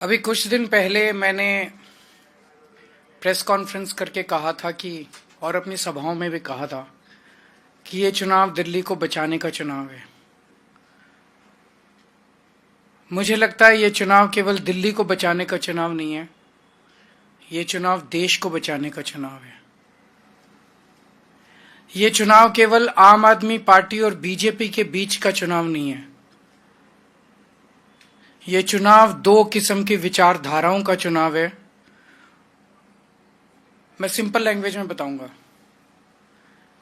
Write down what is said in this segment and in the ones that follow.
अभी कुछ दिन पहले मैंने प्रेस कॉन्फ्रेंस करके कहा था कि, और अपनी सभाओं में भी कहा था कि ये चुनाव दिल्ली को बचाने का चुनाव है। मुझे लगता है ये चुनाव केवल दिल्ली को बचाने का चुनाव नहीं है, ये चुनाव देश को बचाने का चुनाव है। ये चुनाव केवल आम आदमी पार्टी और बीजेपी के बीच का चुनाव नहीं है, ये चुनाव दो किस्म की विचारधाराओं का चुनाव है। मैं सिंपल लैंग्वेज में बताऊंगा।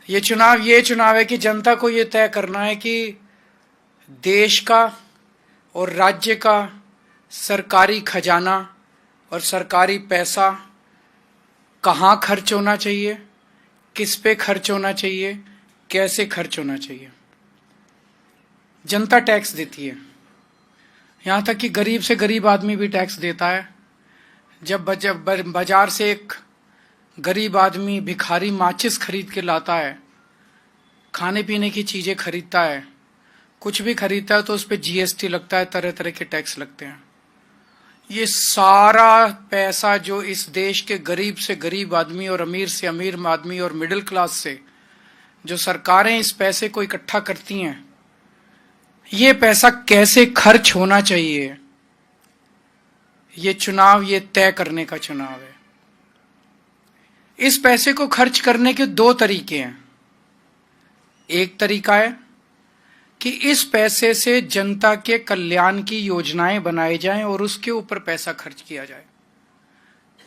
ये चुनाव है कि जनता को ये तय करना है कि देश का और राज्य का सरकारी खजाना और सरकारी पैसा कहाँ खर्च होना चाहिए, किस पे खर्च होना चाहिए, कैसे खर्च होना चाहिए। जनता टैक्स देती है, यहाँ तक कि गरीब से गरीब आदमी भी टैक्स देता है। जब बाजार से एक गरीब आदमी भिखारी माचिस खरीद के लाता है, खाने पीने की चीजें खरीदता है, कुछ भी खरीदता है तो उस पर जीएसटी लगता है, तरह तरह के टैक्स लगते हैं। ये सारा पैसा जो इस देश के गरीब से गरीब आदमी और अमीर से अमीर आदमी और मिडिल क्लास से जो सरकारें इस पैसे को इकट्ठा करती हैं, ये पैसा कैसे खर्च होना चाहिए, ये चुनाव ये तय करने का चुनाव है। इस पैसे को खर्च करने के दो तरीके हैं। एक तरीका है कि इस पैसे से जनता के कल्याण की योजनाएं बनाई जाएं और उसके ऊपर पैसा खर्च किया जाए।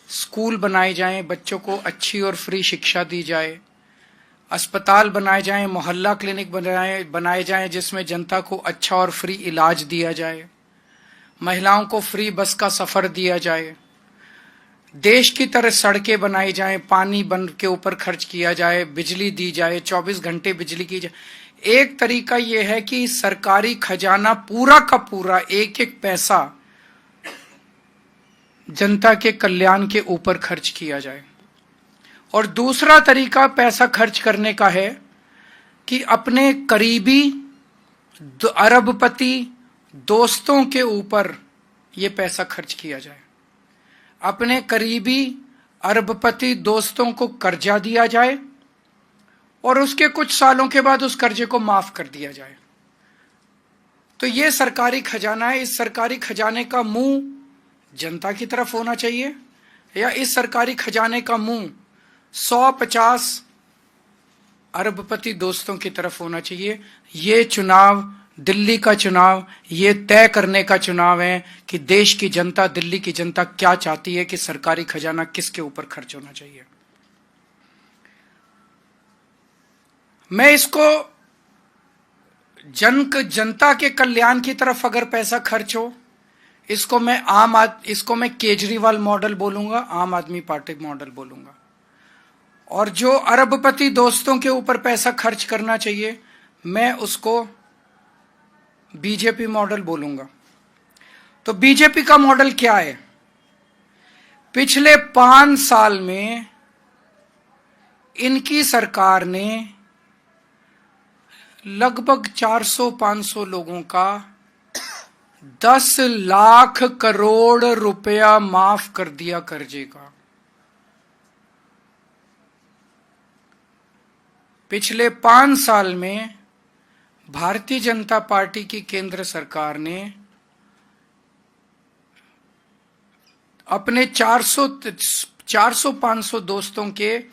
स्कूल बनाए जाएं, बच्चों को अच्छी और फ्री शिक्षा दी जाए, अस्पताल बनाए जाएं, मोहल्ला क्लिनिक बनाए जाएं जिसमें जनता को अच्छा और फ्री इलाज दिया जाए, महिलाओं को फ्री बस का सफर दिया जाए, देश की तरह सड़कें बनाई जाएं, पानी बंद के ऊपर खर्च किया जाए, बिजली दी जाए, 24 घंटे बिजली की जाए। एक तरीका यह है कि सरकारी खजाना पूरा का पूरा एक एक पैसा जनता के कल्याण के ऊपर खर्च किया जाए। और दूसरा तरीका पैसा खर्च करने का है कि अपने करीबी अरबपति दोस्तों के ऊपर यह पैसा खर्च किया जाए। अपने करीबी अरबपति दोस्तों को कर्जा दिया जाए और उसके कुछ सालों के बाद उस कर्जे को माफ कर दिया जाए। तो यह सरकारी खजाना है। इस सरकारी खजाने का मुंह जनता की तरफ होना चाहिए या इस सरकारी खजाने का मुंह 150 अरबपति दोस्तों की तरफ होना चाहिए। ये चुनाव, दिल्ली का चुनाव, ये तय करने का चुनाव है कि देश की जनता, दिल्ली की जनता क्या चाहती है कि सरकारी खजाना किसके ऊपर खर्च होना चाहिए। मैं इसको जनता के कल्याण की तरफ अगर पैसा खर्च हो, इसको मैं केजरीवाल मॉडल बोलूंगा, आम आदमी पार्टी मॉडल बोलूंगा। और जो अरबपति दोस्तों के ऊपर पैसा खर्च करना चाहिए, मैं उसको बीजेपी मॉडल बोलूंगा। तो बीजेपी का मॉडल क्या है? पिछले 5 साल में इनकी सरकार ने लगभग 400-500 लोगों का 10 लाख करोड़ रुपया माफ कर दिया कर्जे का। पिछले 5 साल में भारतीय जनता पार्टी की केंद्र सरकार ने अपने 400-500 दोस्तों के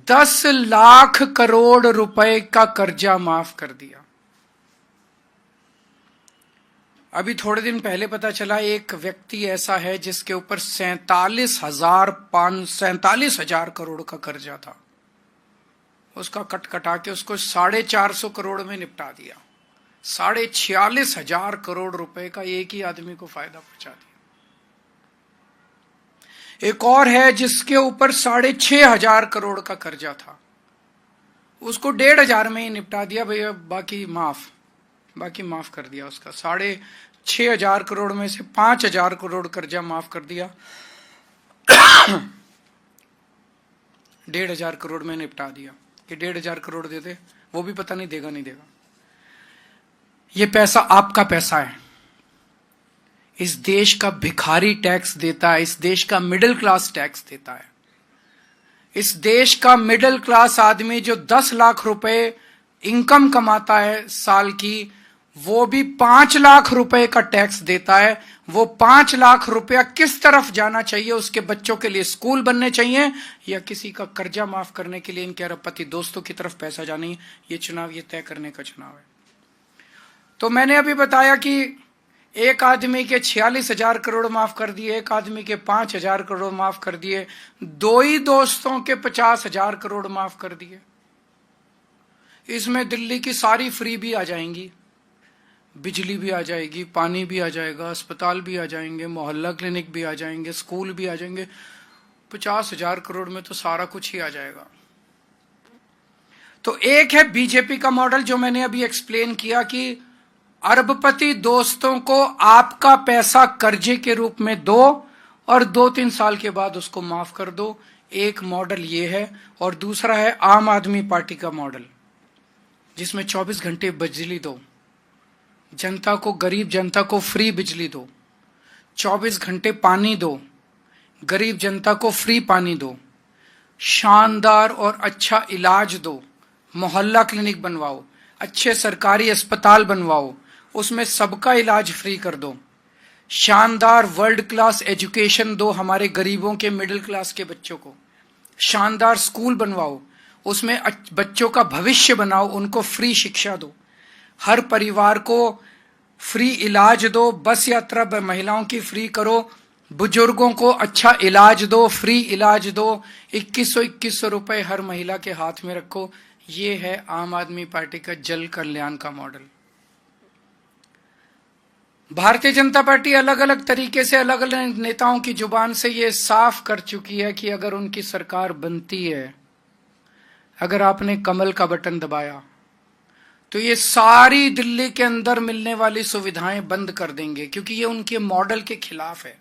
10 लाख करोड़ रुपए का कर्जा माफ कर दिया। अभी थोड़े दिन पहले पता चला एक व्यक्ति ऐसा है जिसके ऊपर 47,000 करोड़ का कर्जा था। उसका कटा के उसको 450 करोड़ में निपटा दिया। 46,000 करोड़ रुपए का एक ही आदमी को फायदा पहुंचा दिया। एक और है जिसके ऊपर 6,500 करोड़ का कर्जा था, उसको 1,500 में ही निपटा दिया। भैया बाकी माफ कर दिया। उसका 6,500 करोड़ में से 5,000 करोड़ कर्जा माफ कर दिया, 1,500 करोड़ में निपटा दिया कि 1,500 करोड़ दे दे, वो भी पता नहीं देगा नहीं देगा। ये पैसा आपका पैसा है। इस देश का भिखारी टैक्स देता है, इस देश का मिडिल क्लास टैक्स देता है। इस देश का मिडिल क्लास आदमी जो 10 लाख रुपए इनकम कमाता है साल की, वो भी 5 लाख रुपए का टैक्स देता है। वो 5 लाख रुपया किस तरफ जाना चाहिए? उसके बच्चों के लिए स्कूल बनने चाहिए या किसी का कर्जा माफ करने के लिए इनके अरबपति दोस्तों की तरफ पैसा जाना? ये चुनाव ये तय करने का चुनाव है। तो मैंने अभी बताया कि एक आदमी के 46,000 करोड़ माफ कर दिए, एक आदमी के 5,000 करोड़ माफ कर दिए, 2 ही दोस्तों के 50,000 करोड़ माफ कर दिए। इसमें दिल्ली की सारी फ्री भी आ जाएंगी, बिजली भी आ जाएगी, पानी भी आ जाएगा, अस्पताल भी आ जाएंगे, मोहल्ला क्लिनिक भी आ जाएंगे, स्कूल भी आ जाएंगे। 50,000 करोड़ में तो सारा कुछ ही आ जाएगा। तो एक है बीजेपी का मॉडल जो मैंने अभी एक्सप्लेन किया कि अरबपति दोस्तों को आपका पैसा कर्जे के रूप में दो और 2-3 साल के बाद उसको माफ कर दो। एक मॉडल ये है। और दूसरा है आम आदमी पार्टी का मॉडल, जिसमें 24 घंटे बिजली दो, जनता को, गरीब जनता को फ्री बिजली दो, 24 घंटे पानी दो, गरीब जनता को फ्री पानी दो, शानदार और अच्छा इलाज दो, मोहल्ला क्लिनिक बनवाओ, अच्छे सरकारी अस्पताल बनवाओ, उसमें सबका इलाज फ्री कर दो, शानदार वर्ल्ड क्लास एजुकेशन दो हमारे गरीबों के, मिडिल क्लास के बच्चों को, शानदार स्कूल बनवाओ, उसमें बच्चों का भविष्य बनाओ, उनको फ्री शिक्षा दो, हर परिवार को फ्री इलाज दो, बस यात्रा महिलाओं की फ्री करो, बुजुर्गों को अच्छा इलाज दो, फ्री इलाज दो, 2100 रुपए हर महिला के हाथ में रखो। ये है आम आदमी पार्टी का जन कल्याण का मॉडल। भारतीय जनता पार्टी अलग अलग तरीके से अलग अलग नेताओं की जुबान से ये साफ कर चुकी है कि अगर उनकी सरकार बनती है, अगर आपने कमल का बटन दबाया, तो ये सारी दिल्ली के अंदर मिलने वाली सुविधाएं बंद कर देंगे, क्योंकि ये उनके मॉडल के खिलाफ है।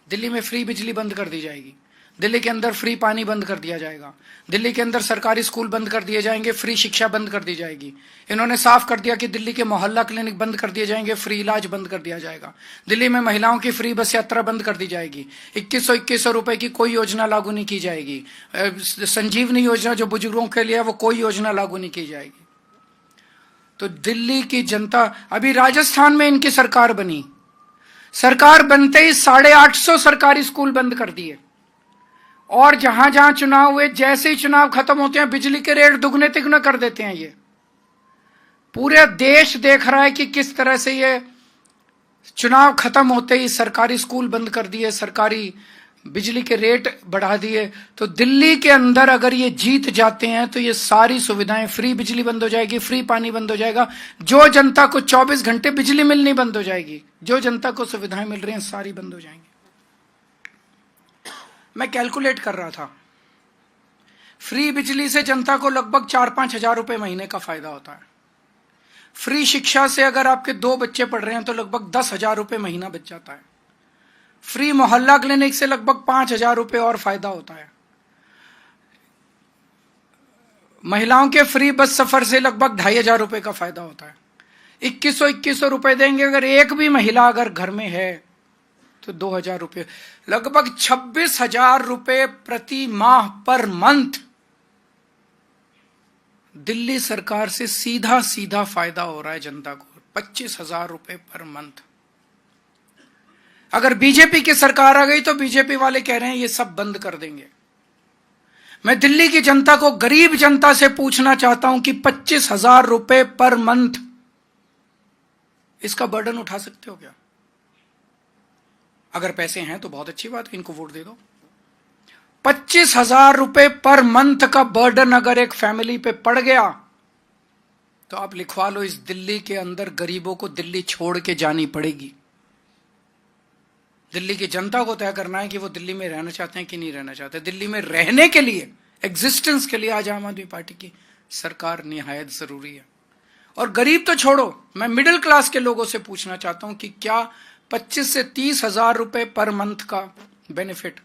दिल्ली में फ्री बिजली बंद कर दी जाएगी, दिल्ली के अंदर फ्री पानी बंद कर दिया जाएगा, दिल्ली के अंदर सरकारी स्कूल बंद कर दिए जाएंगे, फ्री शिक्षा बंद कर दी जाएगी। इन्होंने साफ कर दिया कि दिल्ली के मोहल्ला क्लिनिक बंद कर दिए जाएंगे, फ्री इलाज बंद कर दिया जाएगा। दिल्ली में महिलाओं की फ्री बस यात्रा बंद कर दी जाएगी। 2100 रुपए की कोई योजना लागू नहीं की जाएगी। संजीवनी योजना जो बुजुर्गों के लिए है, वो कोई योजना लागू नहीं की जाएगी। तो दिल्ली की जनता, अभी राजस्थान में इनकी सरकार बनी, सरकार बनते ही 850 सरकारी स्कूल बंद कर दिए, और जहां जहां चुनाव हुए, जैसे ही चुनाव खत्म होते हैं बिजली के रेट दुगने तिगुने कर देते हैं। ये पूरे देश देख रहा है कि किस तरह से ये चुनाव खत्म होते ही सरकारी स्कूल बंद कर दिए, सरकारी बिजली के रेट बढ़ा दिए। तो दिल्ली के अंदर अगर ये जीत जाते हैं तो ये सारी सुविधाएं, फ्री बिजली बंद हो जाएगी, फ्री पानी बंद हो जाएगा, जो जनता को 24 घंटे बिजली मिलनी बंद हो जाएगी, जो जनता को सुविधाएं मिल रही हैं सारी बंद हो जाएंगी। मैं कैलकुलेट कर रहा था, फ्री बिजली से जनता को लगभग 4-5 हजार रुपए महीने का फायदा होता है। फ्री शिक्षा से अगर आपके 2 बच्चे पढ़ रहे हैं तो लगभग 10,000 रुपए महीना बच जाता है। फ्री मोहल्ला क्लिनिक से लगभग 5,000 रुपए और फायदा होता है। महिलाओं के फ्री बस सफर से लगभग 2,500 रुपए का फायदा होता है। 2100 रुपए देंगे, अगर एक भी महिला अगर घर में है तो 2,000 रुपए, लगभग 26,000 रुपए प्रति माह पर मंथ दिल्ली सरकार से सीधा सीधा फायदा हो रहा है जनता को। 25,000 रुपए पर मंथ। अगर बीजेपी की सरकार आ गई तो बीजेपी वाले कह रहे हैं ये सब बंद कर देंगे। मैं दिल्ली की जनता को, गरीब जनता से पूछना चाहता हूं कि 25,000 रुपए पर मंथ इसका बर्डन उठा सकते हो क्या? अगर पैसे हैं तो बहुत अच्छी बात है, इनको वोट दे दो। 25,000 रुपए पर मंथ का बर्डन अगर एक फैमिली पे पड़ गया तो आप लिखवा लो, इस दिल्ली के अंदर गरीबों को दिल्ली छोड़ के जानी पड़ेगी। दिल्ली की जनता को तय करना है कि वो दिल्ली में रहना चाहते हैं कि नहीं रहना चाहते। दिल्ली में रहने के लिए, एग्जिस्टेंस के लिए आज आम आदमी पार्टी की सरकार निहायत जरूरी है। और गरीब तो छोड़ो, मैं मिडिल क्लास के लोगों से पूछना चाहता हूं कि क्या 25 से 30,000 रुपए पर मंथ का बेनिफिट,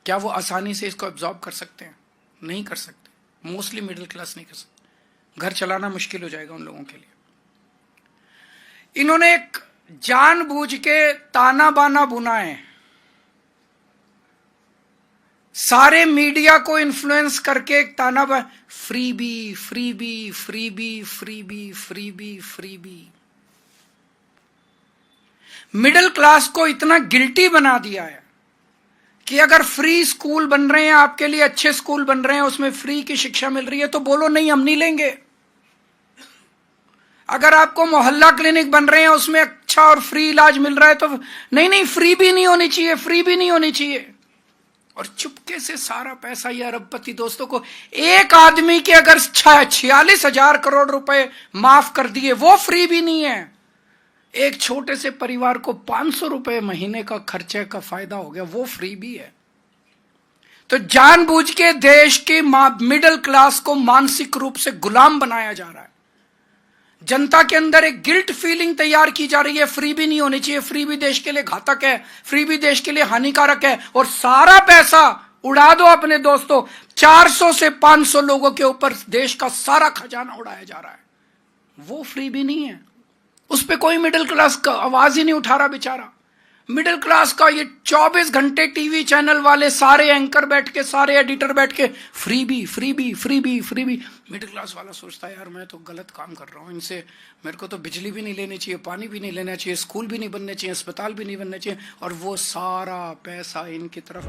क्या वो आसानी से इसको एब्जॉर्ब कर सकते हैं? नहीं कर सकते। मोस्टली मिडिल क्लास नहीं कर सकते। घर चलाना मुश्किल हो जाएगा उन लोगों के लिए। इन्होंने एक जानबूझ के ताना बाना बुनाएं, सारे मीडिया को इन्फ्लुएंस करके एक ताना बा, freebie freebie freebie freebie freebie freebie. Middle class को इतना गिल्टी बना दिया है कि अगर फ्री स्कूल बन रहे हैं, आपके लिए अच्छे स्कूल बन रहे हैं, उसमें फ्री की शिक्षा मिल रही है, तो बोलो नहीं, हम नहीं लेंगे। अगर आपको मोहल्ला क्लिनिक बन रहे हैं, उसमें अच्छा और फ्री इलाज मिल रहा है, तो नहीं नहीं, फ्री भी नहीं होनी चाहिए, फ्री भी नहीं होनी चाहिए। और चुपके से सारा पैसा ये अरबपति दोस्तों को, एक आदमी के अगर 46,000 करोड़ रुपए माफ कर दिए, वो फ्री भी नहीं है। एक छोटे से परिवार को 500 रुपए महीने का खर्चे का फायदा हो गया, वो फ्री भी है। तो जानबूझ के देश के मिडिल क्लास को मानसिक रूप से गुलाम बनाया जा रहा है। जनता के अंदर एक गिल्ट फीलिंग तैयार की जा रही है, फ्री भी नहीं होनी चाहिए, फ्री भी देश के लिए घातक है, फ्री भी देश के लिए हानिकारक है। और सारा पैसा उड़ा दो अपने दोस्तों, 400 से 500 लोगों के ऊपर देश का सारा खजाना उड़ाया जा रहा है, वो फ्री भी नहीं है। उस पर कोई मिडिल क्लास का आवाज ही नहीं उठा रहा बेचारा। मिडिल क्लास का ये 24 घंटे टीवी चैनल वाले सारे एंकर बैठ के, सारे एडिटर बैठ के, freebie freebie freebie freebie. Middle class वाला सोचता है यार मैं तो गलत काम कर रहा हूं, इनसे मेरे को तो बिजली भी नहीं लेनी चाहिए, पानी भी नहीं लेना चाहिए, स्कूल भी नहीं बनने चाहिए, अस्पताल भी नहीं बनने चाहिए, और वो सारा पैसा इनकी तरफ